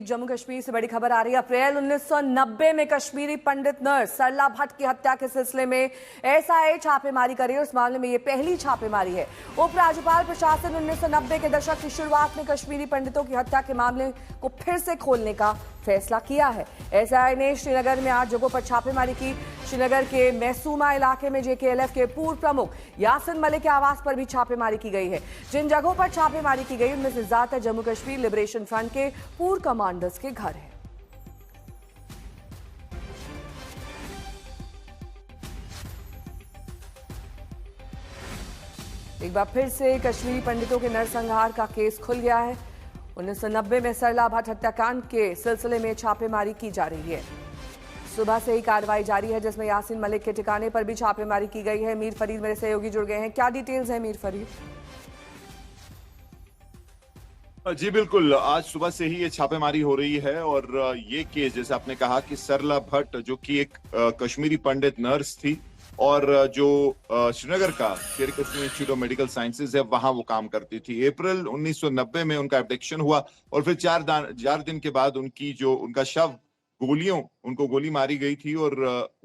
जम्मू कश्मीर से बड़ी खबर आ रही है। अप्रैल 1990 में कश्मीरी पंडित नर्स सरला भट्ट की हत्या के सिलसिले में एसआईए छापेमारी कर रही है। उस मामले में ये पहली छापेमारी है। उपराज्यपाल प्रशासन 1990 के दशक की शुरुआत में कश्मीरी पंडितों की हत्या के मामले को फिर से खोलने का फैसला किया है। एसआईए ने श्रीनगर में 8 जगहों पर छापेमारी की। श्रीनगर के मैसूमा इलाके में जेकेएलएफ के पूर्व प्रमुख यासिन मलिक के आवास पर भी छापेमारी की गई है। जिन जगहों पर छापेमारी की गई उनमें से ज्यादातर जम्मू कश्मीर लिबरेशन फ्रंट के पूर्व कमांडर्स के घर हैं। एक बार फिर से कश्मीरी पंडितों के नरसंहार का केस खुल गया है। 1990 में सरला भट्ट हत्याकांड के सिलसिले में छापेमारी की जा रही है। सुबह से ही कार्रवाई जारी है, जिसमें यासिन मलिक के ठिकाने पर भी छापेमारी की गई है। मीर फरीद मेरे सहयोगी जुड़ गए हैं। क्या डिटेल्स हैं मीर फरीद? जी बिल्कुल, आज सुबह से ही ये छापेमारी हो रही है और ये केस जैसे आपने कहा कि सरला भट्ट जो कि एक कश्मीरी पंडित नर्स थी और जो श्रीनगर का शेर Kashmir institute of medical sciences है वहां वो काम करती थी। अप्रैल 1990 में उनका एब्डिक्शन हुआ और फिर 4 दिन के बाद उनका शव उनको गोली मारी गई थी और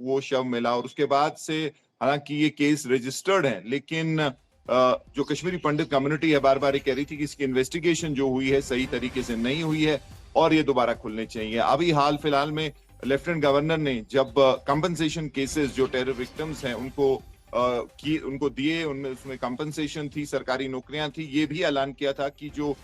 वो शव मिला और उसके बाद से हालांकि ये केस रजिस्टर्ड है, लेकिन जो कश्मीरी पंडित कम्युनिटी है बार बार ये कह रही थी कि इसकी इन्वेस्टिगेशन जो हुई है सही तरीके से नहीं हुई है और ये दोबारा खुलने चाहिए। अभी हाल फिलहाल में लेफ्टिनेंट गवर्नर ने जब कंपनसेशन केसेस जो टेरर विक्टिम्स हैं उनको दिए, उनमें उसमें कंपनसेशन थी, सरकारी नौकरियां थी, ये भी ऐलान किया था कि जो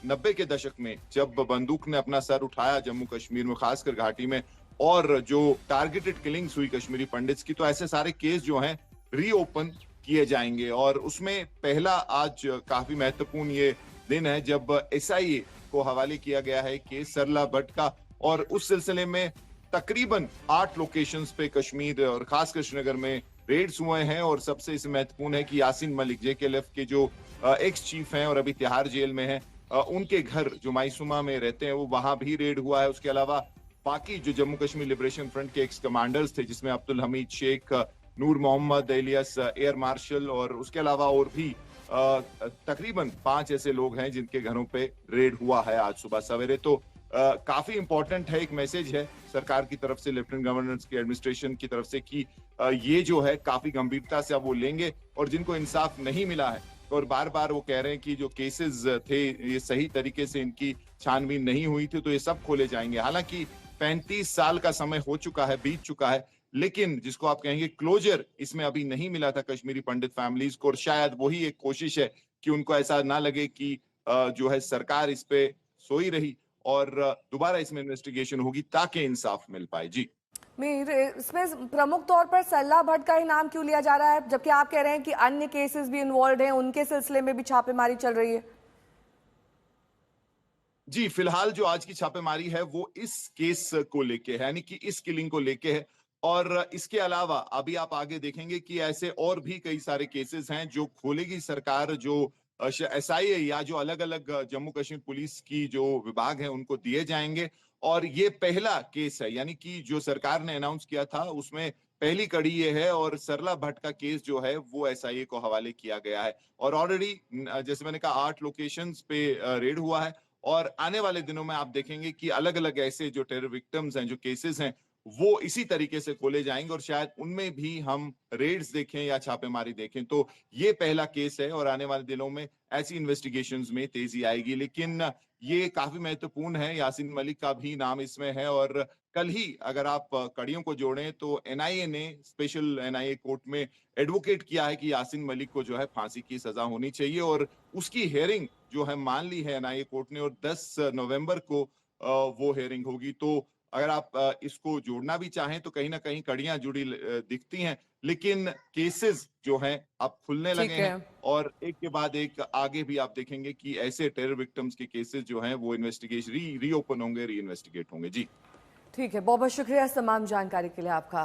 90 के दशक में जब बंदूक ने अपना सर उठाया जम्मू कश्मीर में, खासकर घाटी में, और जो टारगेटेड किलिंग्स हुई कश्मीरी पंडित्स की, तो ऐसे सारे केस जो हैं रीओपन किए जाएंगे। और उसमें पहला आज काफी महत्वपूर्ण ये दिन है जब एसआईए को हवाले किया गया है केस सरला भट्ट का, और उस सिलसिले में तकरीबन 8 लोकेशंस पे कश्मीर और खासकर श्रीनगर में रेड्स हुए हैं। और सबसे इसमें महत्वपूर्ण है कि यासिन मलिक जेकेएलएफ के जो एक्स चीफ हैं और अभी तिहाड़ जेल में हैं, उनके घर जो माइसुमा में रहते हैं वो वहां भी रेड हुआ है। उसके अलावा बाकी जो जम्मू कश्मीर लिबरेशन फ्रंट के एक्स कमांडर्स थे, जिसमें अब्दुल हमीद शेख, नूर मोहम्मद एलियस एयर मार्शल, और उसके अलावा और भी तकरीबन 5 ऐसे लोग हैं जिनके घरों पे रेड हुआ है आज सुबह सवेरे। तो काफी इंपॉर्टेंट है, एक मैसेज है सरकार की तरफ से, लेफ्टिनेंट गवर्नर की एडमिनिस्ट्रेशन की तरफ से कि ये जो है काफी गंभीरता से अब वो लेंगे और जिनको इंसाफ नहीं मिला है और बार बार वो कह रहे हैं कि जो केसेस थे ये सही तरीके से इनकी छानबीन नहीं हुई थी, तो ये सब खोले जाएंगे। हालांकि 35 साल का समय हो चुका है, बीत चुका है, लेकिन जिसको आप कहेंगे क्लोजर इसमें अभी नहीं मिला था कश्मीरी पंडित फैमिलीज को, और शायद वही एक कोशिश है कि उनको ऐसा ना लगे कि जो है सरकार इस पे सोई रही और दोबारा इसमें इन्वेस्टिगेशन होगी ताकि इंसाफ मिल पाए। जी मीर, इसमें प्रमुख तौर पर सरला भट्ट का ही नाम क्यों लिया जा रहा है, जबकि आप कह रहे हैं कि अन्य केसेस भी इन्वॉल्व हैं, उनके सिलसिले में भी छापेमारी चल रही है? जी, फिलहाल जो आज की छापेमारी है वो इस केस को लेके है, यानी कि इस किलिंग को लेके है। और इसके अलावा अभी आप आगे देखेंगे कि ऐसे और भी कई सारे केसेस हैं जो खोलेगी सरकार, जो एसआईए या जो अलग अलग जम्मू कश्मीर पुलिस की जो विभाग हैं उनको दिए जाएंगे। और ये पहला केस है, यानी कि जो सरकार ने अनाउंस किया था उसमें पहली कड़ी ये है, और सरला भट्ट का केस जो है वो एसआईए को हवाले किया गया है। और ऑलरेडी जैसे मैंने कहा 8 लोकेशंस पे रेड हुआ है और आने वाले दिनों में आप देखेंगे कि अलग अलग ऐसे जो टेरर विक्टिम्स हैं, जो केसेस हैं, वो इसी तरीके से खोले जाएंगे और शायद उनमें भी हम रेड्स देखें या छापेमारी देखें। तो ये पहला केस है और आने वाले दिनों में ऐसी इन्वेस्टिगेशंस में तेजी आएगी। लेकिन ये काफी महत्वपूर्ण है, यासिन मलिक का भी नाम इसमें है। और कल ही अगर आप कड़ियों को जोड़ें तो एनआईए ने स्पेशल एनआईए कोर्ट में एडवोकेट किया है कि यासिन मलिक को जो है फांसी की सजा होनी चाहिए, और उसकी हियरिंग जो है मान ली है एनआईए कोर्ट ने, और 10 नवंबर को वो हियरिंग होगी। तो अगर आप इसको जोड़ना भी चाहें तो कहीं ना कहीं कड़ियां जुड़ी दिखती हैं, लेकिन केसेस जो हैं अब खुलने ठीक लगे है। हैं और एक के बाद एक आगे भी आप देखेंगे कि ऐसे टेरर विक्टिम्स के केसेस जो हैं वो इन्वेस्टिगेशन रीओपन होंगे, री इन्वेस्टिगेट होंगे। जी ठीक है, बहुत बहुत शुक्रिया इस तमाम जानकारी के लिए आपका।